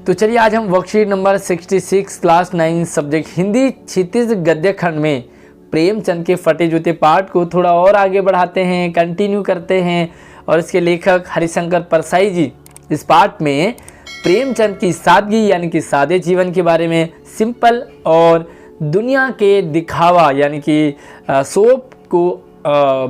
तो चलिए आज हम worksheet number 66 class 9 subject Hindi Kshitij गद्य खंड में प्रेमचंद के फटे जूते पाठ को थोड़ा और आगे बढ़ाते हैं, कंटिन्यू करते हैं। और इसके लेखक हरिशंकर परसाई जी इस पाठ में प्रेमचंद की सादगी यानी कि सादे जीवन के बारे में सिंपल और दुनिया के दिखावा यानी कि सोप को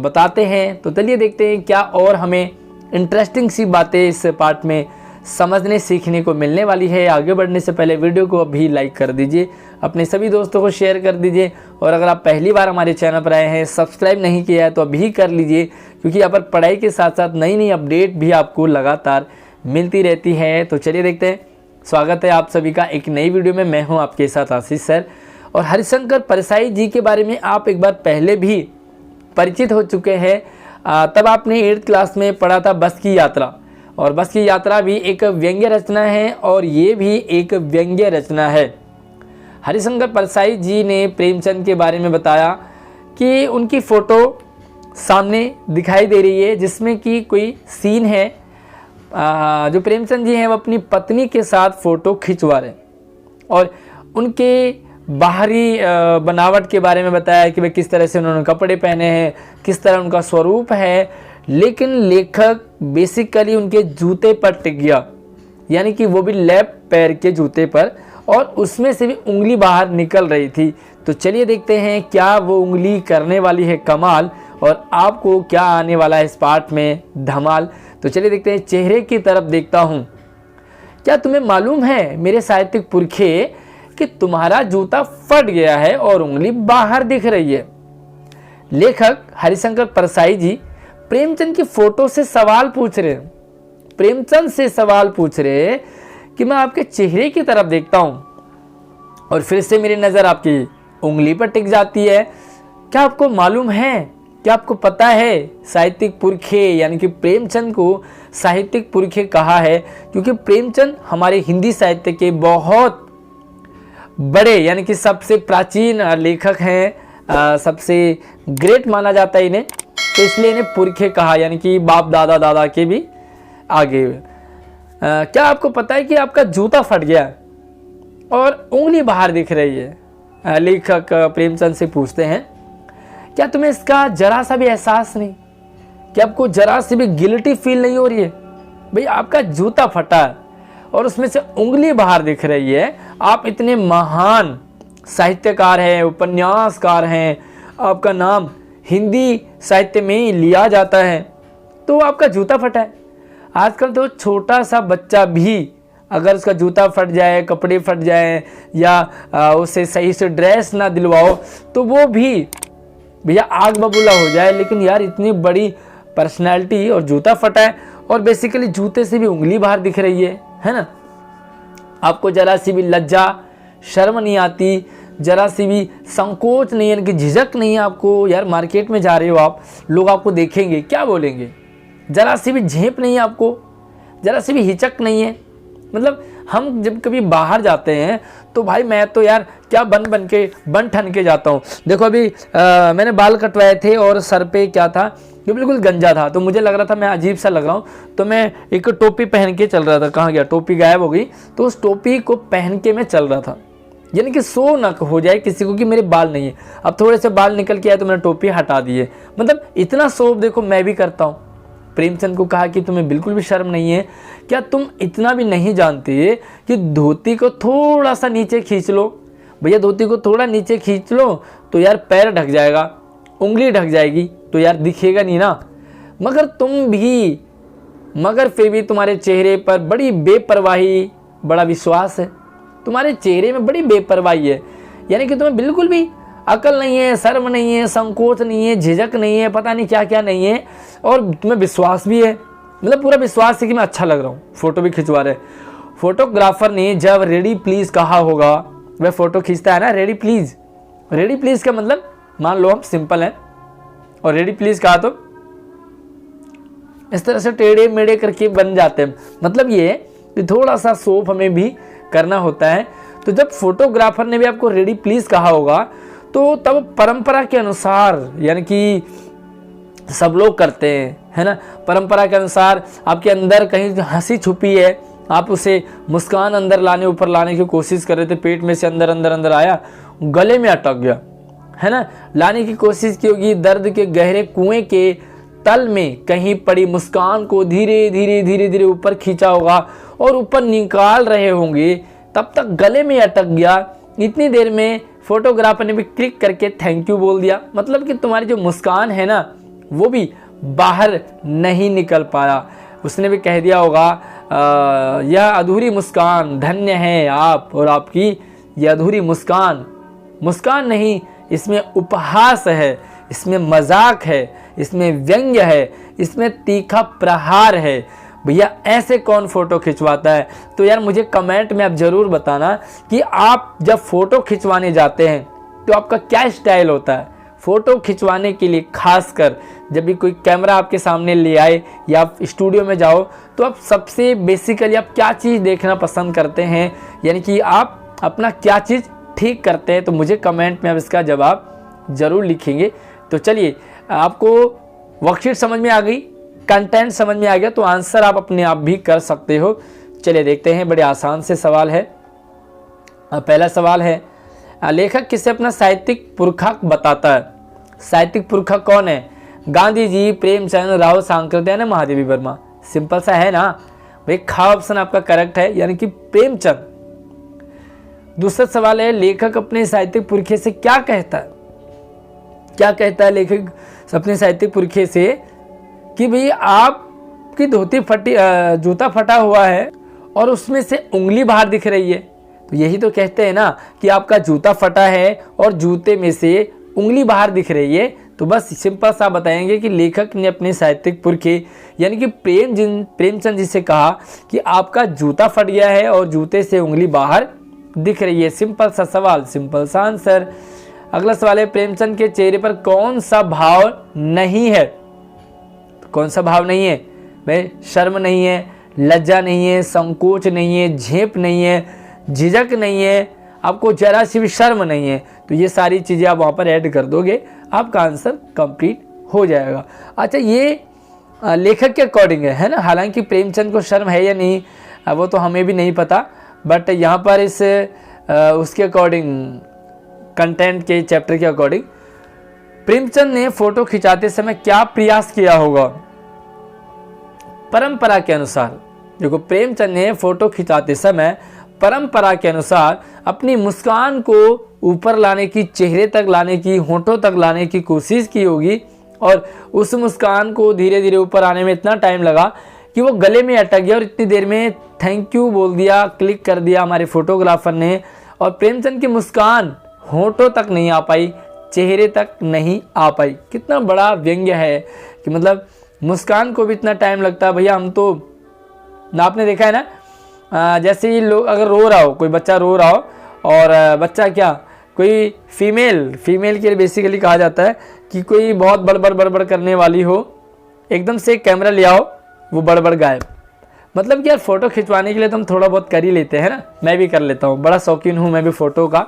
बताते हैं। तो चलिए देखते हैं क्या और हमें इंटरेस्टिंग सी बातें इस पाठ में समझने सीखने को मिलने वाली है। आगे बढ़ने से पहले वीडियो को अभी लाइक कर दीजिए, अपने सभी दोस्तों को शेयर कर दीजिए और अगर आप पहली बार हमारे चैनल पर आए हैं, सब्सक्राइब नहीं किया है तो अभी कर लीजिए, क्योंकि यहाँ पर पढ़ाई के साथ साथ नई नई अपडेट भी आपको लगातार मिलती रहती है। तो चलिए देखते हैं। स्वागत है आप सभी का एक नई वीडियो में। मैं हूँ आपके साथ आशीष सर। और हरिशंकर परसाई जी के बारे में आप एक बार पहले भी परिचित हो चुके हैं। तब आपने 8th क्लास में पढ़ा था बस की यात्रा, और बस की यात्रा भी एक व्यंग्य रचना है और ये भी एक व्यंग्य रचना है। हरिशंकर परसाई जी ने प्रेमचंद के बारे में बताया कि उनकी फ़ोटो सामने दिखाई दे रही है जिसमें कि कोई सीन है। जो प्रेमचंद जी हैं वो अपनी पत्नी के साथ फ़ोटो खिंचवा रहे हैं और उनके बाहरी बनावट के बारे में बताया कि वे किस तरह से उन्होंने कपड़े पहने हैं, किस तरह उनका स्वरूप है। लेकिन लेखक बेसिकली उनके जूते पर टिक गया, यानी कि वो भी लेफ्ट पैर के जूते पर, और उसमें से भी उंगली बाहर निकल रही थी। तो चलिए देखते हैं क्या वो उंगली करने वाली है कमाल और आपको क्या आने वाला है इस पाठ में धमाल। तो चलिए देखते हैं। चेहरे की तरफ देखता हूँ, क्या तुम्हें मालूम है मेरे साहित्यिक पुरखे कि तुम्हारा जूता फट गया है और उंगली बाहर दिख रही है। लेखक हरिशंकर परसाई जी प्रेमचंद की फोटो से सवाल पूछ रहे हैं, प्रेमचंद से सवाल पूछ रहे हैं कि मैं आपके चेहरे की तरफ देखता हूं और फिर से मेरी नज़र आपकी उंगली पर टिक जाती है। क्या आपको मालूम है, क्या आपको पता है साहित्यिक पुरखे यानी कि प्रेमचंद को साहित्यिक पुरखे कहा है क्योंकि प्रेमचंद हमारे हिंदी साहित्य के बहुत बड़े यानी कि सबसे प्राचीन लेखक हैं, सबसे ग्रेट माना जाता है इन्हें, तो इसलिए इन्हें पुरखे कहा यानी कि बाप दादा दादा के भी आगे। क्या आपको पता है कि आपका जूता फट गया है और उंगली बाहर दिख रही है। लेखक प्रेमचंद से पूछते हैं क्या तुम्हें इसका जरा सा भी एहसास नहीं, क्या आपको जरा सी भी गिल्टी फील नहीं हो रही है। भाई आपका जूता फटा है और उसमें से उंगली बाहर दिख रही है। आप इतने महान साहित्यकार हैं, उपन्यासकार हैं, आपका नाम हिंदी साहित्य में लिया जाता है, तो आपका जूता फटा है। आजकल तो छोटा सा बच्चा भी अगर उसका जूता फट जाए, कपड़े फट जाए या उसे सही से ड्रेस ना दिलवाओ तो वो भी भैया आग बबूला हो जाए। लेकिन यार इतनी बड़ी पर्सनैलिटी और जूता फटा है और बेसिकली जूते से भी उंगली बाहर दिख रही है ना। आपको जरा सी भी लज्जा शर्म नहीं आती, जरा सी भी संकोच नहीं है कि झिझक नहीं है आपको। यार मार्केट में जा रहे हो आप, लोग आपको देखेंगे क्या बोलेंगे। जरा सी भी झेप नहीं है आपको, जरा सी भी हिचक नहीं है। मतलब हम जब कभी बाहर जाते हैं तो भाई मैं तो यार क्या बन ठन के जाता हूँ। देखो अभी मैंने बाल कटवाए थे और सर पे क्या था जो बिल्कुल गंजा था, तो मुझे लग रहा था मैं अजीब सा लग रहा हूँ, तो मैं एक टोपी पहन के चल रहा था। कहाँ गया, टोपी गायब हो गई, तो उस टोपी को पहन के मैं चल रहा था, यानी कि सो ना हो जाए किसी को कि मेरे बाल नहीं है। अब थोड़े से बाल निकल के आए तो मैंने टोपी हटा दी है। मतलब इतना शोप देखो मैं भी करता हूँ। प्रेमचंद को कहा कि तुम्हें बिल्कुल भी शर्म नहीं है, क्या तुम इतना भी नहीं जानते कि धोती को थोड़ा सा नीचे खींच लो। भैया धोती को थोड़ा नीचे खींच लो तो यार पैर ढक जाएगा, उंगली ढक जाएगी तो यार दिखेगा नहीं ना। मगर फिर भी तुम्हारे चेहरे पर बड़ी बेपरवाही, बड़ा विश्वास है, तुम्हारे चेहरे में बड़ी बेपरवाही है, यानी कि तुम्हें बिल्कुल भी अकल नहीं है, शर्म नहीं है, संकोच नहीं है, झिझक नहीं है, पता नहीं क्या क्या नहीं है, और तुम्हें विश्वास भी है। मतलब पूरा विश्वास है कि मैं अच्छा लग रहा हूँ। फोटो भी खिंचवा रहे। फोटोग्राफर ने जब रेडी प्लीज कहा होगा, वह फोटो खींचता है ना, रेडी प्लीज। रेडी प्लीज का मतलब मान लो हम सिंपल हैं और रेडी प्लीज कहा तो इस तरह से टेढ़े मेढ़े करके बन जाते हैं। मतलब ये कि थोड़ा सा सोप हमें भी करना होता है। तो जब फोटोग्राफर ने भी आपको रेडी प्लीज कहा होगा तो तब परंपरा के अनुसार, यानी कि सब लोग करते हैं, है ना, परंपरा के अनुसार आपके अंदर कहीं हंसी छुपी है, आप उसे मुस्कान अंदर लाने, ऊपर लाने की कोशिश कर रहे थे, पेट में से अंदर अंदर अंदर आया, गले में अटक गया, है ना। लाने की कोशिश की होगी, दर्द के गहरे कुएं के तल में कहीं पड़ी मुस्कान को धीरे धीरे धीरे धीरे ऊपर खींचा होगा और ऊपर निकाल रहे होंगे, तब तक गले में अटक गया। इतनी देर में फोटोग्राफर ने भी क्लिक करके थैंक यू बोल दिया। मतलब कि तुम्हारी जो मुस्कान है ना, वो भी बाहर नहीं निकल पाया। उसने भी कह दिया होगा यह अधूरी मुस्कान, धन्य है आप और आपकी यह अधूरी मुस्कान। मुस्कान नहीं, इसमें उपहास है, इसमें मजाक है, इसमें व्यंग्य है, इसमें तीखा प्रहार है। भैया ऐसे कौन फ़ोटो खिंचवाता है? तो यार मुझे कमेंट में आप ज़रूर बताना कि आप जब फ़ोटो खिंचवाने जाते हैं तो आपका क्या स्टाइल होता है। फ़ोटो खिंचवाने के लिए खासकर जब भी कोई कैमरा आपके सामने ले आए या आप स्टूडियो में जाओ, तो आप सबसे बेसिकली आप क्या चीज़ देखना पसंद करते हैं, यानी कि आप अपना क्या चीज़ ठीक करते हैं। तो मुझे कमेंट में आप इसका जवाब ज़रूर लिखेंगे। तो चलिए, आपको वर्कशीट समझ में आ गई, कंटेंट समझ में आ गया, तो आंसर आप अपने आप भी कर सकते हो। चलिए देखते हैं, बड़े आसान से सवाल है। पहला सवाल है, लेखक किसे अपना साहित्यिक पुरखा बताता है? साहित्यिक पुरखा कौन है? गांधी जी, प्रेमचंद, राव सांकृत्य या महादेवी वर्मा? सिंपल सा है ना भाई, खा ऑप्शन आपका करेक्ट है, यानी कि प्रेमचंद। दूसरा सवाल है, लेखक अपने साहित्यिक पुरखे से क्या कहता है? क्या कहता है लेखक अपने साहित्यिक पुरखे से? कि भाई आपकी धोती फटी, जूता फटा हुआ है और उसमें से उंगली बाहर दिख रही है। तो यही तो कहते हैं ना कि आपका जूता फटा है और जूते में से उंगली बाहर दिख रही है। तो बस सिंपल सा बताएंगे कि लेखक ने अपने साहित्यिक पुरखे यानी कि प्रेमचंद जी से कहा कि आपका जूता फट गया है और जूते से उंगली बाहर दिख रही है। सिंपल सा सवाल, सिंपल सा आंसर। अगला सवाल है, प्रेमचंद के चेहरे पर कौन सा भाव नहीं है? तो कौन सा भाव नहीं है भाई? शर्म नहीं है, लज्जा नहीं है, संकोच नहीं है, झेप नहीं है, झिझक नहीं है, आपको जरा सी भी शर्म नहीं है। तो ये सारी चीज़ें आप वहाँ पर ऐड कर दोगे, आपका आंसर कंप्लीट हो जाएगा। अच्छा, ये लेखक के अकॉर्डिंग है ना। हालांकि प्रेमचंद को शर्म है या नहीं वो तो हमें भी नहीं पता, बट यहाँ पर इस उसके अकॉर्डिंग, कंटेंट के चैप्टर के अकॉर्डिंग, प्रेमचंद ने फोटो खिंचाते समय क्या प्रयास किया होगा? परंपरा के अनुसार देखो, प्रेमचंद ने फोटो खिंचाते समय परंपरा के अनुसार अपनी मुस्कान को ऊपर लाने की, चेहरे तक लाने की, होठों तक लाने की कोशिश की होगी और उस मुस्कान को धीरे धीरे ऊपर आने में इतना टाइम लगा कि वो गले में अटक गया और इतनी देर में थैंक यू बोल दिया, क्लिक कर दिया हमारे फोटोग्राफर ने। और प्रेमचंद की मुस्कान होठों तक नहीं आ पाई, चेहरे तक नहीं आ पाई। कितना बड़ा व्यंग्य है कि मतलब मुस्कान को भी इतना टाइम लगता है। भैया हम तो, आपने देखा है ना, जैसे ही लोग अगर रो रहा हो, कोई बच्चा रो रहा हो और बच्चा क्या, कोई फीमेल के लिए बेसिकली कहा जाता है कि कोई बहुत बड़बड़ करने वाली हो, एकदम से कैमरा ले आओ, वो बड़बड़ गायब। मतलब कि यार फ़ोटो खिंचवाने के लिए तो हम थोड़ा बहुत कर ही लेते हैं ना। मैं भी कर लेता हूँ, बड़ा शौकीन हूँ मैं भी फ़ोटो का।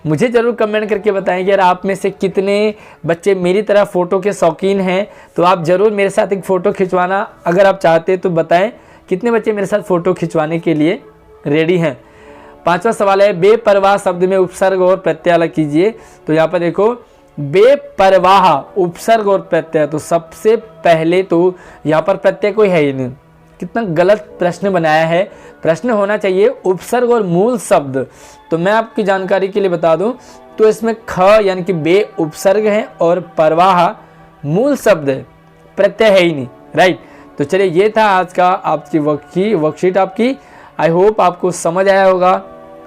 मुझे ज़रूर कमेंट करके बताएं कि यार आप में से कितने बच्चे मेरी तरह फ़ोटो के शौकीन हैं। तो आप ज़रूर मेरे साथ एक फ़ोटो खिंचवाना अगर आप चाहते हैं तो बताएं, कितने बच्चे मेरे साथ फ़ोटो खिंचवाने के लिए रेडी हैं। पांचवा सवाल है, बेपरवाह शब्द में उपसर्ग और प्रत्यय अलग कीजिए। तो यहाँ पर देखो, बेपरवाह उपसर्ग और प्रत्यय, तो सबसे पहले तो यहाँ पर प्रत्यय कोई है ही नहीं। कितना गलत प्रश्न बनाया है। प्रश्न होना चाहिए उपसर्ग और मूल शब्द। तो मैं आपकी जानकारी के लिए बता दूं तो इसमें ख यानी कि बे उपसर्ग है और परवाह मूल शब्द है, प्रत्यय है ही नहीं, राइट। तो चलिए, ये था आज का आपकी वर्कशीट आपकी। आई होप आपको समझ आया होगा,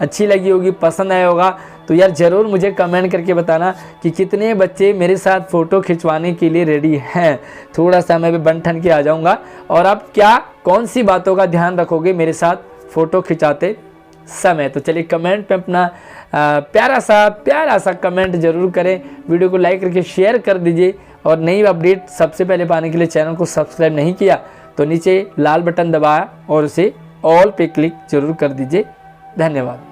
अच्छी लगी होगी, पसंद आया होगा। तो यार ज़रूर मुझे कमेंट करके बताना कि कितने बच्चे मेरे साथ फ़ोटो खिंचवाने के लिए रेडी हैं। थोड़ा सा मैं भी बन ठन के आ जाऊँगा और आप कौन सी बातों का ध्यान रखोगे मेरे साथ फ़ोटो खिंचाते समय। तो चलिए, कमेंट में अपना प्यारा सा कमेंट ज़रूर करें। वीडियो को लाइक करके शेयर कर दीजिए और नई अपडेट सबसे पहले पाने के लिए चैनल को सब्सक्राइब नहीं किया तो नीचे लाल बटन दबाया और उसे ऑल पे क्लिक जरूर कर दीजिए। धन्यवाद।